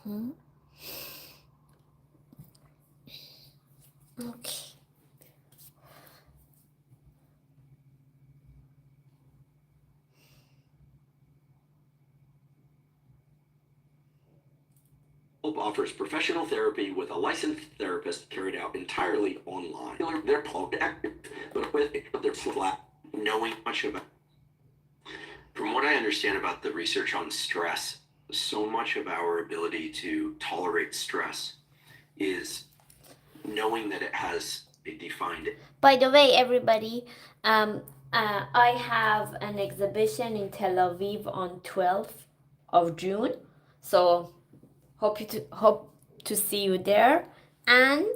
Hmm. Okay. Offers professional therapy with a licensed therapist carried out entirely online. They're active, but with they're flat, knowing much about. From what I understand about the research on stress, so much of our ability to tolerate stress is knowing that it has a defined. By the way, everybody, I have an exhibition in Tel Aviv on 12th of June, so hope to see you there. And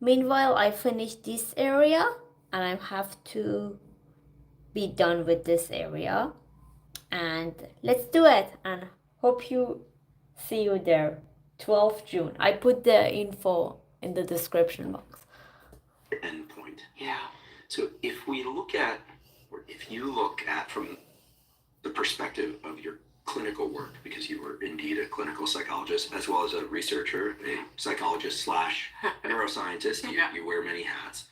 meanwhile, I finish this area, and I have to be done with this area. And let's do it. And hope you see you there, 12th June. I put the info in the description box. Endpoint. Yeah. So if we look at, or if you look at from the perspective of your clinical work, because you were indeed a clinical psychologist as well as a researcher, a psychologist slash neuroscientist, you wear many hats.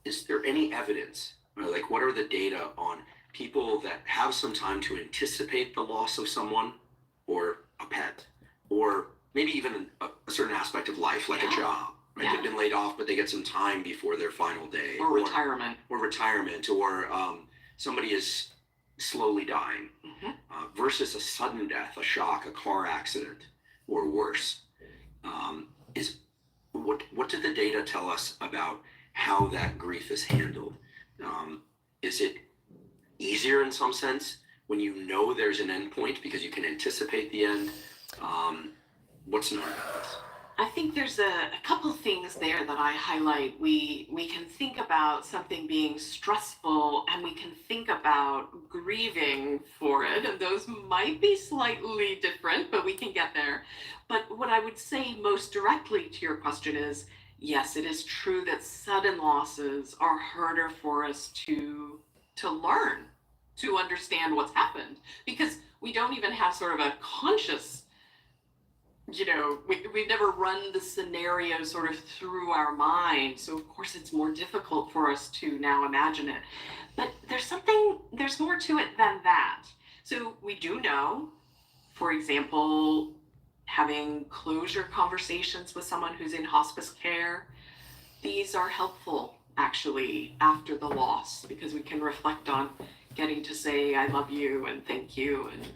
Is there any evidence, or like what are the data on people that have some time to anticipate the loss of someone or a pet, or maybe even a certain aspect of life, like a job? Right? They've been laid off, but they get some time before their final day. Or retirement. Or somebody is slowly dying, versus a sudden death, a shock, a car accident, or worse. Is what did the data tell us about how that grief is handled? Is it easier in some sense when you know there's an end point because you can anticipate the end? What's known about this? I think there's a couple things there that I highlight. We can think about something being stressful, and we can think about grieving for it, and those might be slightly different, but we can get there. But what I would say most directly to your question is, yes, it is true that sudden losses are harder for us to learn, to understand what's happened, because we don't even have sort of a conscious, we've never run the scenario sort of through our mind. So of course it's more difficult for us to now imagine it. But there's more to it than that. So we do know, for example, having closure conversations with someone who's in hospice care, these are helpful actually after the loss, because we can reflect on getting to say, I love you and thank you and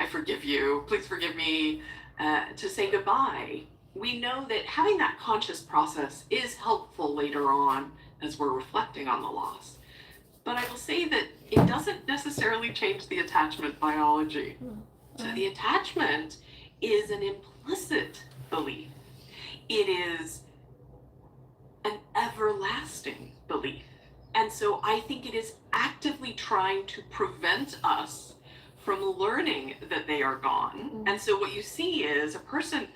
I forgive you, please forgive me. To say goodbye. We know that having that conscious process is helpful later on as we're reflecting on the loss. But I will say that it doesn't necessarily change the attachment biology. So the attachment is an implicit belief. It is an everlasting belief. And so I think it is actively trying to prevent us from learning that they are gone. And so what you see is a person,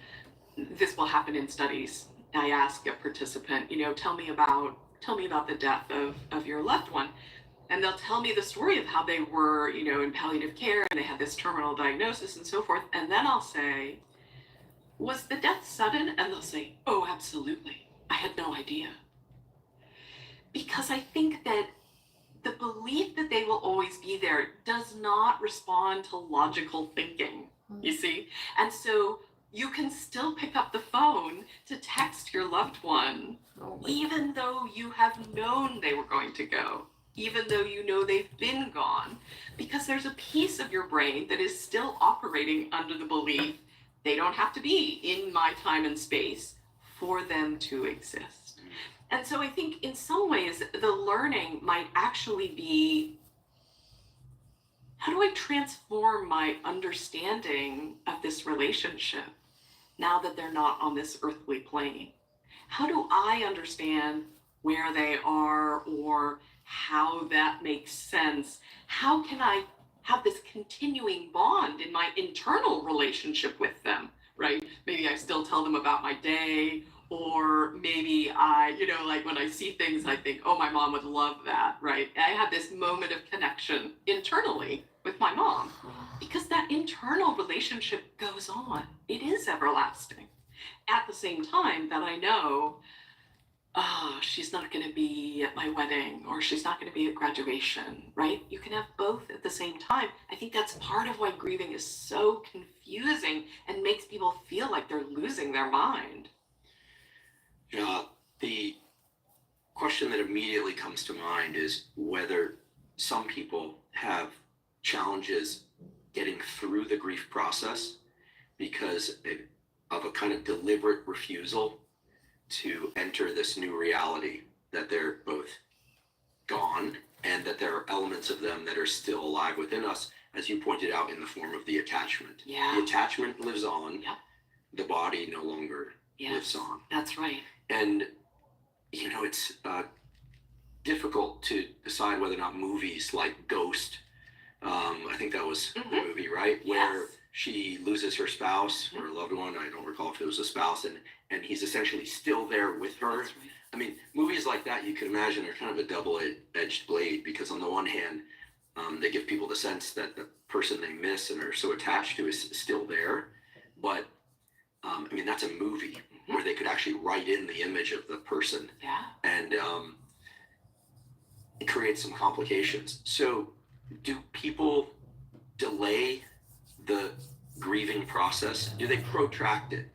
this will happen in studies. I ask a participant, tell me about the death of your loved one. And they'll tell me the story of how they were, in palliative care and they had this terminal diagnosis and so forth. And then I'll say, was the death sudden? And they'll say, oh, absolutely. I had no idea. Because I think that the belief that they will always be there does not respond to logical thinking, you see? And so you can still pick up the phone to text your loved one, even though you have known they were going to go, even though you know they've been gone, because there's a piece of your brain that is still operating under the belief they don't have to be in my time and space for them to exist. And so I think in some ways, the learning might actually be, how do I transform my understanding of this relationship now that they're not on this earthly plane? How do I understand where they are or how that makes sense? How can I have this continuing bond in my internal relationship with them, right? Maybe I still tell them about my day, or maybe I, like when I see things, I think, oh, my mom would love that, right? I have this moment of connection internally with my mom because that internal relationship goes on. It is everlasting. At the same time that I know, oh, she's not going to be at my wedding or she's not going to be at graduation, right? You can have both at the same time. I think that's part of why grieving is so confusing and makes people feel like they're losing their mind. Yeah, the question that immediately comes to mind is whether some people have challenges getting through the grief process because of a kind of deliberate refusal to enter this new reality that they're both gone and that there are elements of them that are still alive within us, as you pointed out, in the form of the attachment. Yeah. The attachment lives on. Yep. The body no longer Yes, lives on. that's right. And, you know, it's difficult to decide whether or not movies like Ghost, I think that was the movie, right? Where Yes. she loses her spouse or a loved one. I don't recall if it was a spouse, and he's essentially still there with her. That's right. I mean, movies like that, you can imagine, are kind of a double-edged blade because on the one hand, they give people the sense that the person they miss and are so attached to is still there. But, I mean, that's a movie where they could actually write in the image of the person. Yeah. And it creates some complications. So do people delay the grieving process? Do they protract it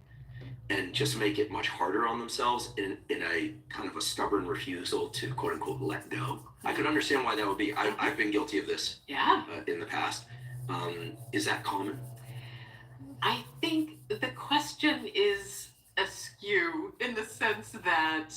and just make it much harder on themselves in a kind of a stubborn refusal to quote unquote let go? I could understand why that would be. I've been guilty of this in the past. Is that common? I think the question is askew in the sense that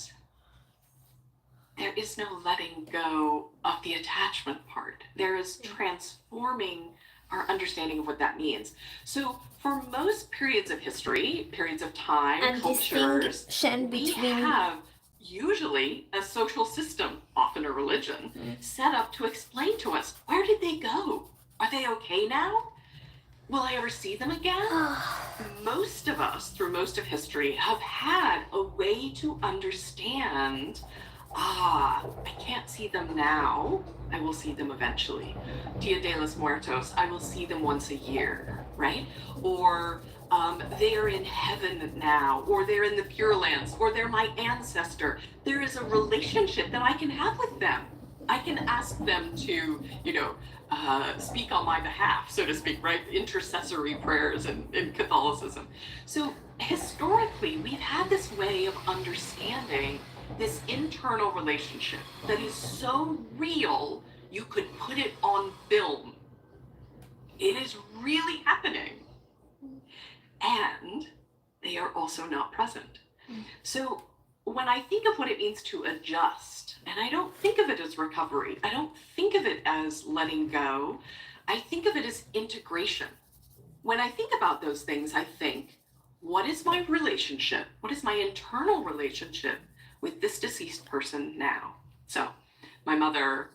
there is no letting go of the attachment part. There is transforming our understanding of what that means. So for most periods of history, periods of time, And cultures, distinction we between have usually a social system, often a religion, set up to explain to us, where did they go? Are they okay now? Will I ever see them again? Most of us, through most of history, have had a way to understand, I can't see them now. I will see them eventually. Dia de los Muertos, I will see them once a year, right? Or they are in heaven now, or they're in the Pure Lands, or they're my ancestor. There is a relationship that I can have with them. I can ask them to, speak on my behalf, so to speak, right? Intercessory prayers in Catholicism. So historically, we've had this way of understanding this internal relationship that is so real, you could put it on film. It is really happening. And they are also not present. So when I think of what it means to adjust, and I don't think of it as recovery, I don't think of it as letting go, I think of it as integration. When I think about those things, I think, what is my relationship? What is my internal relationship with this deceased person now? So my mother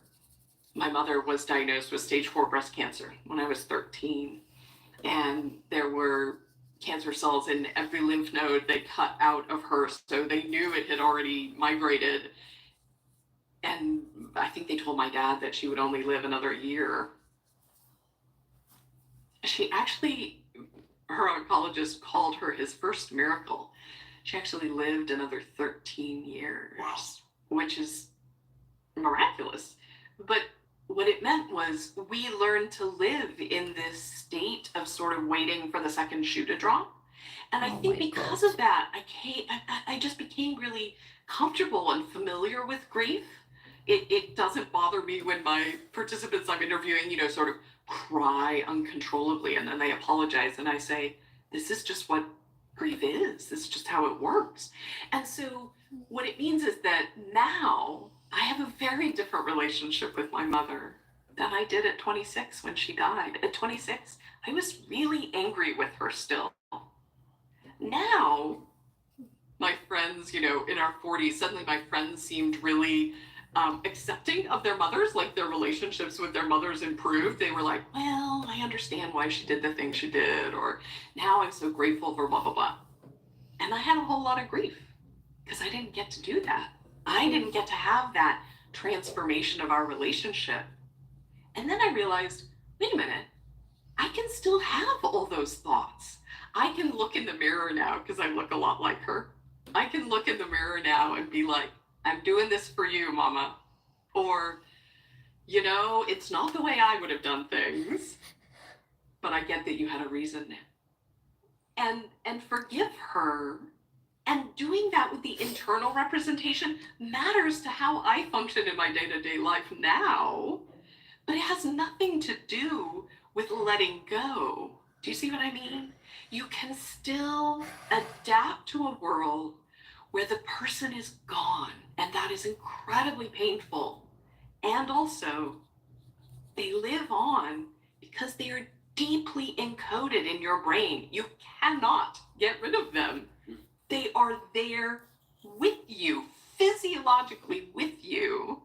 was diagnosed with stage 4 breast cancer when I was 13. And there were cancer cells in every lymph node they cut out of her, so they knew it had already migrated. And I think they told my dad that she would only live another year. She actually, her oncologist called her his first miracle. She actually lived another 13 years, Wow. which is miraculous. But what it meant was we learned to live in this state of sort of waiting for the second shoe to drop. And I think because of that, I just became really comfortable and familiar with grief. It doesn't bother me when my participants I'm interviewing, sort of cry uncontrollably and then they apologize and I say, this is just what grief is. This is just how it works. And so what it means is that now I have a very different relationship with my mother than I did at 26 when she died. At 26, I was really angry with her still. Now, my friends, in our 40s, suddenly my friends seemed really accepting of their mothers, like their relationships with their mothers improved. They were like, well, I understand why she did the thing she did, or now I'm so grateful for blah, blah, blah. And I had a whole lot of grief because I didn't get to do that. I didn't get to have that transformation of our relationship. And then I realized, wait a minute, I can still have all those thoughts. I can look in the mirror now, because I look a lot like her. I can look in the mirror now and be like, I'm doing this for you, Mama. Or, it's not the way I would have done things, but I get that you had a reason. And forgive her. And doing that with the internal representation matters to how I function in my day-to-day life now, but it has nothing to do with letting go. Do you see what I mean? You can still adapt to a world where the person is gone, and that is incredibly painful. And also, they live on because they are deeply encoded in your brain. You cannot get rid of them. They are there with you, physiologically with you.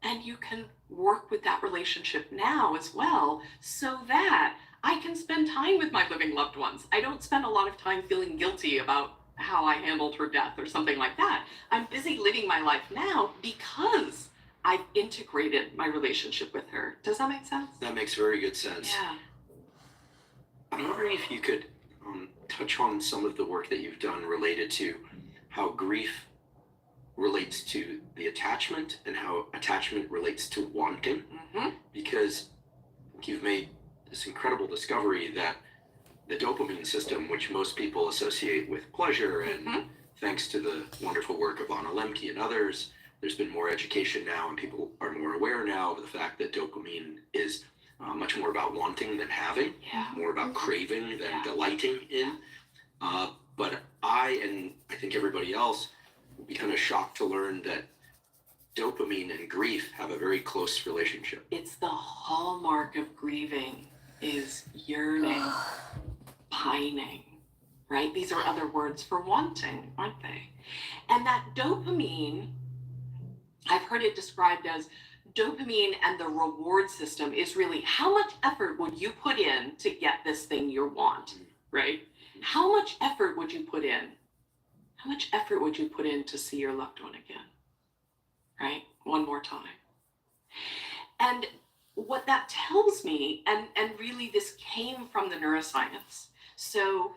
And you can work with that relationship now as well, so that I can spend time with my living loved ones. I don't spend a lot of time feeling guilty about how I handled her death or something like that. I'm busy living my life now because I've integrated my relationship with her. Does that make sense? That makes very good sense. Yeah. I'm wondering if you could touch on some of the work that you've done related to how grief relates to the attachment and how attachment relates to wanting. Mm-hmm. Because you've made this incredible discovery that the dopamine system, which most people associate with pleasure, and Mm-hmm. thanks to the wonderful work of Anna Lemke and others, there's been more education now, and people are more aware now of the fact that dopamine is much more about wanting than having, Yeah. more about craving than Yeah. delighting in. But and I think everybody else will be kind of shocked to learn that dopamine and grief have a very close relationship. It's the hallmark of grieving is yearning, pining, right? These are other words for wanting, aren't they? And that dopamine, I've heard it described as dopamine and the reward system is really how much effort would you put in to get this thing you want, right? How much effort would you put in? How much effort would you put in to see your loved one again, right? One more time. And what that tells me, and really this came from the neuroscience. So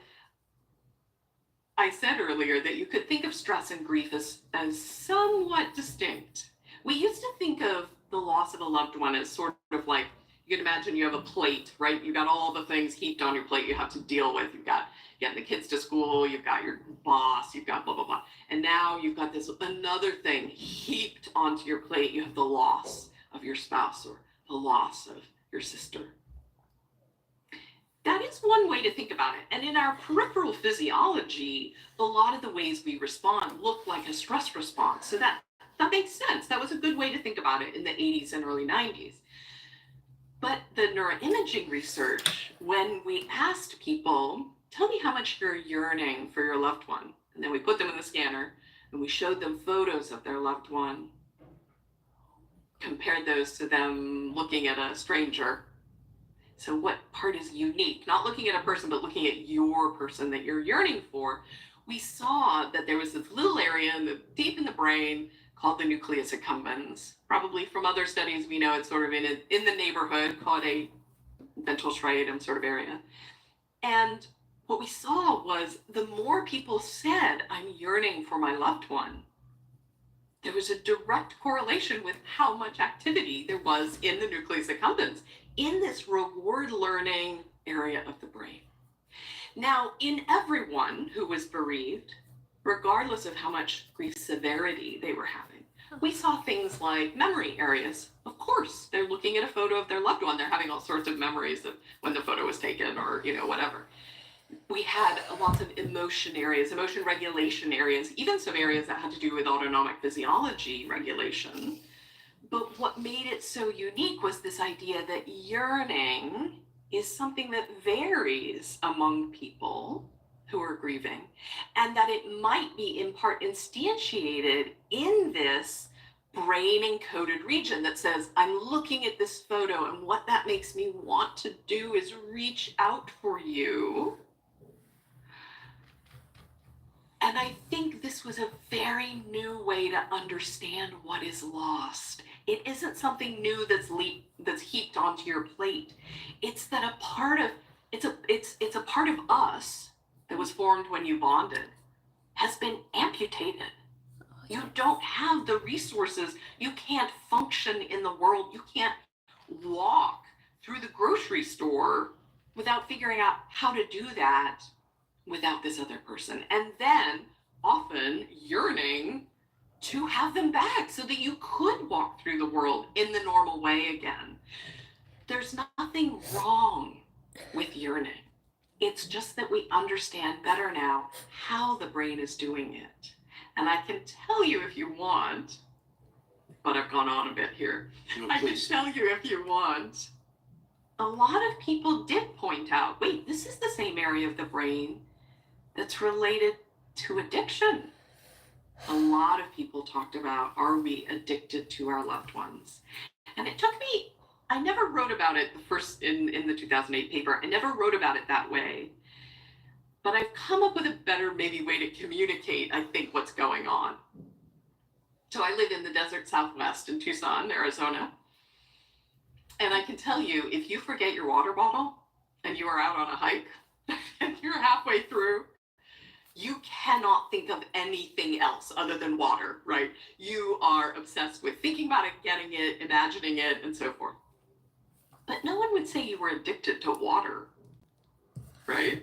I said earlier that you could think of stress and grief as somewhat distinct. We used to think of the loss of a loved one as sort of like, you can imagine you have a plate, right? You got all the things heaped on your plate you have to deal with. You've got getting the kids to school, you've got your boss, you've got blah, blah, blah. And now you've got this another thing heaped onto your plate. You have the loss of your spouse or the loss of your sister. That is one way to think about it. And in our peripheral physiology, a lot of the ways we respond look like a stress response. So that makes sense. That was a good way to think about it in the 80s and early 90s. But the neuroimaging research, when we asked people, tell me how much you're yearning for your loved one, and then we put them in the scanner and we showed them photos of their loved one, compared those to them looking at a stranger. So what part is unique? Not looking at a person, but looking at your person that you're yearning for. We saw that there was this little area deep in the brain called the nucleus accumbens. Probably from other studies, we know it's sort of in the neighborhood called a ventral striatum sort of area. And what we saw was the more people said, I'm yearning for my loved one, there was a direct correlation with how much activity there was in the nucleus accumbens, in this reward learning area of the brain. Now, in everyone who was bereaved, regardless of how much grief severity they were having, we saw things like memory areas. Of course, they're looking at a photo of their loved one. They're having all sorts of memories of when the photo was taken or, whatever. We had lots of emotion areas, emotion regulation areas, even some areas that had to do with autonomic physiology regulation. But what made it so unique was this idea that yearning is something that varies among people who are grieving, and that it might be in part instantiated in this brain encoded region that says, I'm looking at this photo, and what that makes me want to do is reach out for you. And I think this was a very new way to understand what is lost It isn't something new that's heaped onto your plate. It's that it's a part of us that was formed when you bonded has been amputated. You don't have the resources. You can't function in the world. You can't walk through the grocery store without figuring out how to do that without this other person. And then often yearning to have them back so that you could walk through the world in the normal way again. There's nothing wrong with yearning. It's just that we understand better now how the brain is doing it. And I can tell you if you want, but I've gone on a bit here. I can tell you if you want. A lot of people did point out, wait, this is the same area of the brain that's related to addiction. A lot of people talked about, are we addicted to our loved ones? And it took me, I never wrote about it the first in the 2008 paper. I never wrote about it that way. But I've come up with a better maybe way to communicate, I think, what's going on. So I live in the desert Southwest in Tucson, Arizona. And I can tell you, if you forget your water bottle and you are out on a hike and you're halfway through, you cannot think of anything else other than water, right? You are obsessed with thinking about it, getting it, imagining it, and so forth. But no one would say you were addicted to water, right?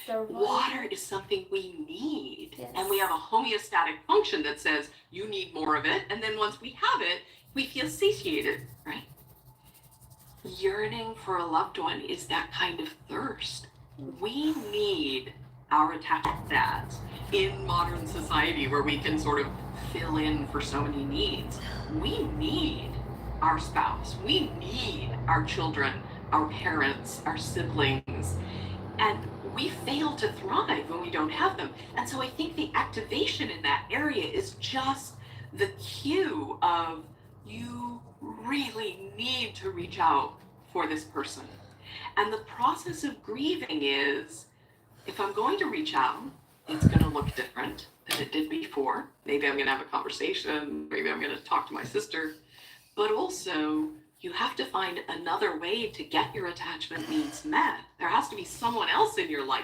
Water is something we need. Yes. And we have a homeostatic function that says you need more of it. And then once we have it, we feel satiated, right? Yearning for a loved one is that kind of thirst. We need our attachment to that in modern society where we can sort of fill in for so many needs. We need our spouse. We need our children, our parents, our siblings. And we fail to thrive when we don't have them. And so I think the activation in that area is just the cue of you really need to reach out for this person. And the process of grieving is, if I'm going to reach out, it's going to look different than it did before. Maybe I'm going to have a conversation. Maybe I'm going to talk to my sister. But also, you have to find another way to get your attachment needs met. There has to be someone else in your life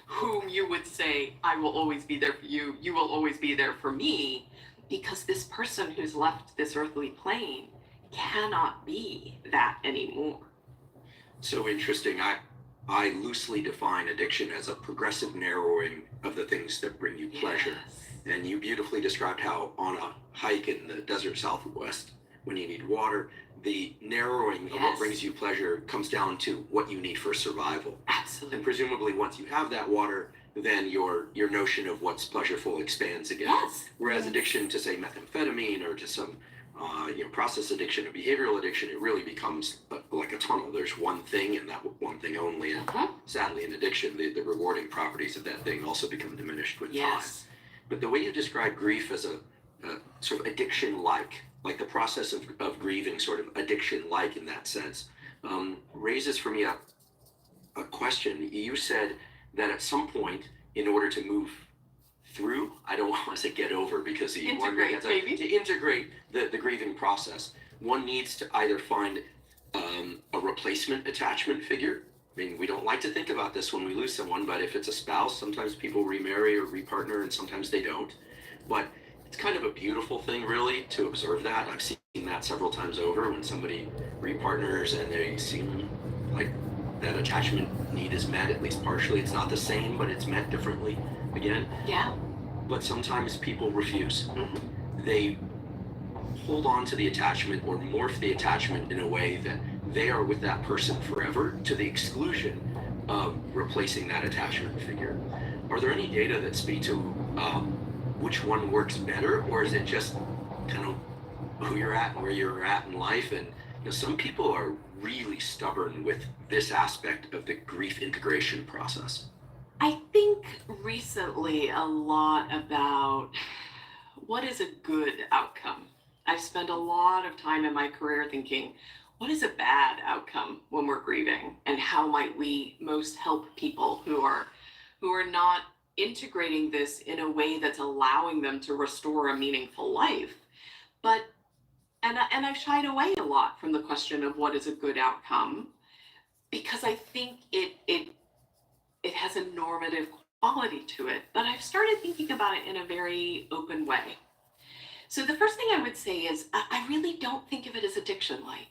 whom you would say, I will always be there for you. You will always be there for me. Because this person who's left this earthly plane cannot be that anymore. So interesting. I loosely define addiction as a progressive narrowing of the things that bring you pleasure. Yes. And you beautifully described how on a hike in the desert Southwest, when you need water, the narrowing of what brings you pleasure comes down to what you need for survival. Absolutely. And presumably once you have that water, then your notion of what's pleasureful expands again. Yes. Whereas addiction to, say, methamphetamine or to some process addiction or behavioral addiction, it really becomes like a tunnel. There's one thing and that one thing only. And sadly, in addiction, the rewarding properties of that thing also become diminished with time. But the way you describe grief as a sort of addiction-like the process of grieving, sort of addiction-like in that sense, raises for me a question. You said that at some point, in order to move through, I don't want to say get over, because to integrate the grieving process, one needs to either find a replacement attachment figure. I mean, we don't like to think about this when we lose someone, but if it's a spouse, sometimes people remarry or repartner, and sometimes they don't. But it's kind of a beautiful thing, really, to observe that. I've seen that several times over when somebody repartners and they seem like that attachment need is met, at least partially. It's not the same, but it's met differently again. Yeah. But sometimes people refuse. They hold on to the attachment or morph the attachment in a way that they are with that person forever, to the exclusion of replacing that attachment figure. Are there any data that speak to which one works better, or is it just kind of who you're at and where you're at in life? And some people are really stubborn with this aspect of the grief integration process. I think recently a lot about what is a good outcome. I've spent a lot of time in my career thinking, what is a bad outcome when we're grieving, and how might we most help people who are not integrating this in a way that's allowing them to restore a meaningful life. But And I've shied away a lot from the question of what is a good outcome, because I think it has a normative quality to it. But I've started thinking about it in a very open way. So the first thing I would say is I really don't think of it as addiction like.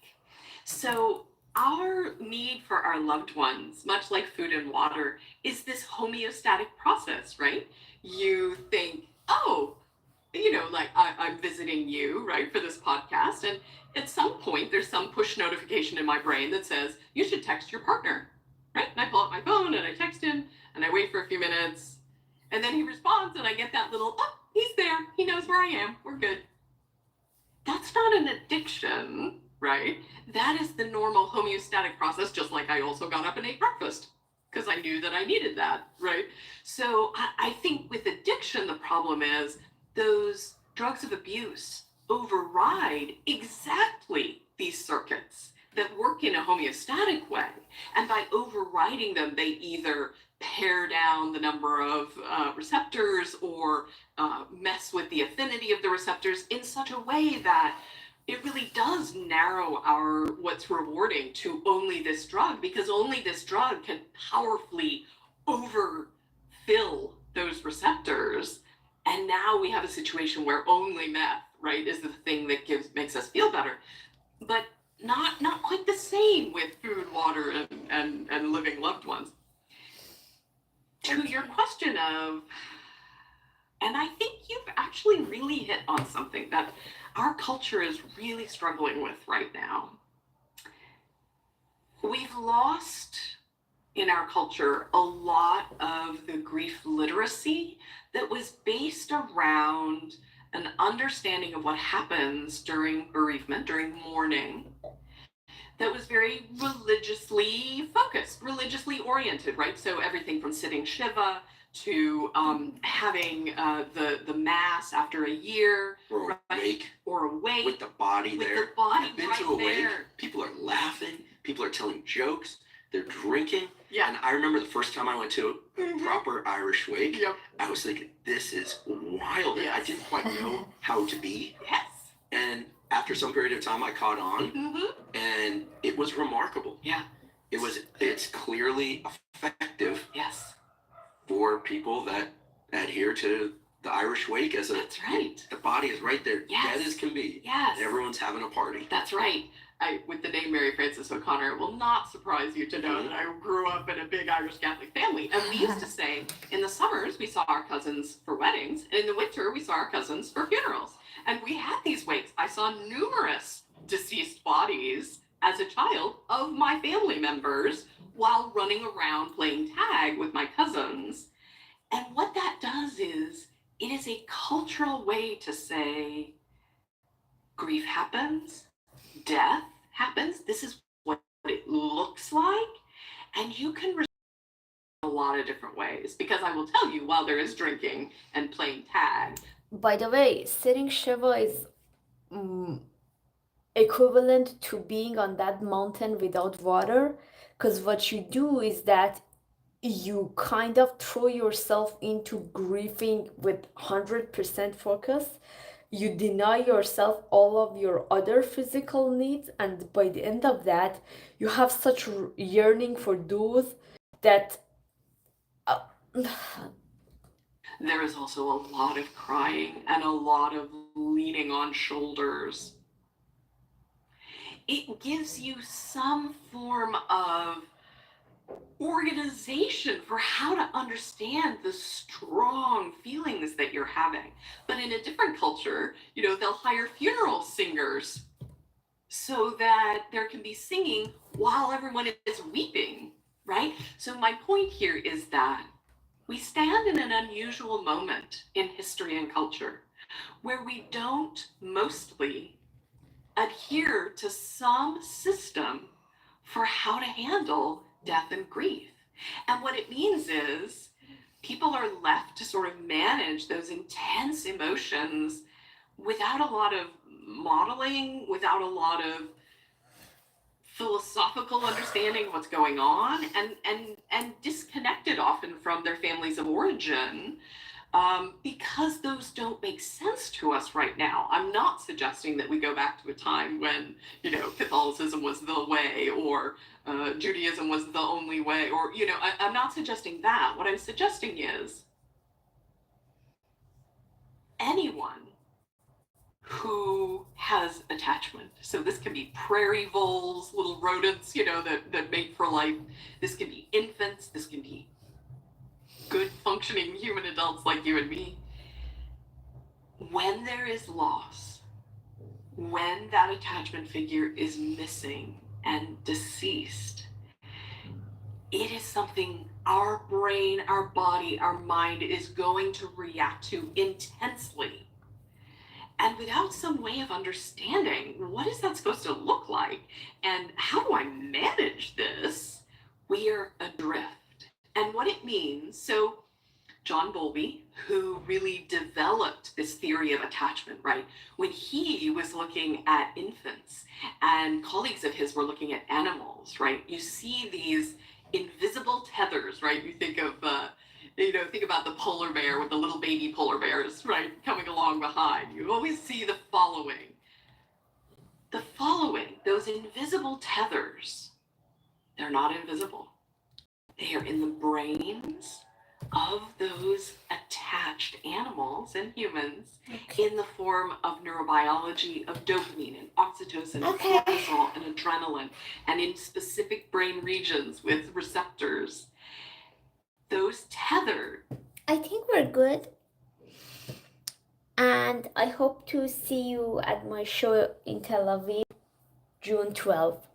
So our need for our loved ones, much like food and water, is this homeostatic process, right? You think, oh, like I'm visiting you, right, for this podcast. And at some point, there's some push notification in my brain that says, you should text your partner, right? And I pull out my phone and I text him and I wait for a few minutes. And then he responds and I get that little, oh, he's there. He knows where I am. We're good. That's not an addiction, right? That is the normal homeostatic process, just like I also got up and ate breakfast because I knew that I needed that, right? So I think with addiction, the problem is those drugs of abuse override exactly these circuits that work in a homeostatic way. And by overriding them, they either pare down the number of receptors or mess with the affinity of the receptors in such a way that it really does narrow our what's rewarding to only this drug, because only this drug can powerfully overfill those receptors. And now we have a situation where only meth, right, is the thing that makes us feel better. But not quite the same with food, water, and living loved ones. To your question of, and I think you've actually really hit on something that our culture is really struggling with right now. We've lost in our culture a lot of the grief literacy that was based around an understanding of what happens during bereavement, during mourning, that was very religiously focused, religiously oriented, right? So everything from sitting Shiva to having the mass after a year, Or a right? wake. Or a wake With the body with there. the body I've been right to a wake. there. People are laughing. People are telling jokes. They're drinking. Yeah. And I remember the first time I went to a proper Irish wake, Yep. I was thinking, this is wild. Yes. I didn't quite know how to be. Yes. And after some period of time, I caught on, and it was remarkable. Yeah. It's clearly effective. Yes. For people that adhere to the Irish wake as a. That's right. The body is right there, Yes. dead as can be. Yes. And everyone's having a party. That's right. With the name Mary Frances O'Connor, it will not surprise you to know that I grew up in a big Irish Catholic family. And we used to say, in the summers, we saw our cousins for weddings, and in the winter, we saw our cousins for funerals. And we had these wakes. I saw numerous deceased bodies as a child of my family members while running around playing tag with my cousins. And what that does is, it is a cultural way to say, grief happens, death happens, this is what it looks like, and you can respond in a lot of different ways. Because I will tell you, while there is drinking and playing tag. By the way, sitting Shiva is equivalent to being on that mountain without water, because what you do is that you kind of throw yourself into grieving with 100% focus. You deny yourself all of your other physical needs, and by the end of that, you have such yearning for those that There is also a lot of crying and a lot of leaning on shoulders. It gives you some form of organization for how to understand the strong feelings that you're having. But in a different culture, they'll hire funeral singers so that there can be singing while everyone is weeping, right? So my point here is that we stand in an unusual moment in history and culture where we don't mostly adhere to some system for how to handle death and grief. And what it means is people are left to sort of manage those intense emotions without a lot of modeling, without a lot of philosophical understanding of what's going on, and disconnected often from their families of origin. because those don't make sense to us right now. I'm not suggesting that we go back to a time when, Catholicism was the way, or Judaism was the only way, or, I'm not suggesting that. What I'm suggesting is anyone who has attachment. So this can be prairie voles, little rodents, that mate for life. This can be infants. This can be good functioning human adults like you and me. When there is loss, when that attachment figure is missing and deceased, it is something our brain, our body, our mind is going to react to intensely. And without some way of understanding what is that supposed to look like and how do I manage this, we are adrift. And what it means, so John Bowlby, who really developed this theory of attachment, right? When he was looking at infants and colleagues of his were looking at animals, right? You see these invisible tethers, right? You think of, think about the polar bear with the little baby polar bears, right? Coming along behind. You always see the following. The following, those invisible tethers, they're not invisible. They are in the brains of those attached animals and humans in the form of neurobiology of dopamine and oxytocin and cortisol and adrenaline, and in specific brain regions with receptors. Those tethered. I think we're good. And I hope to see you at my show in Tel Aviv, June 12th.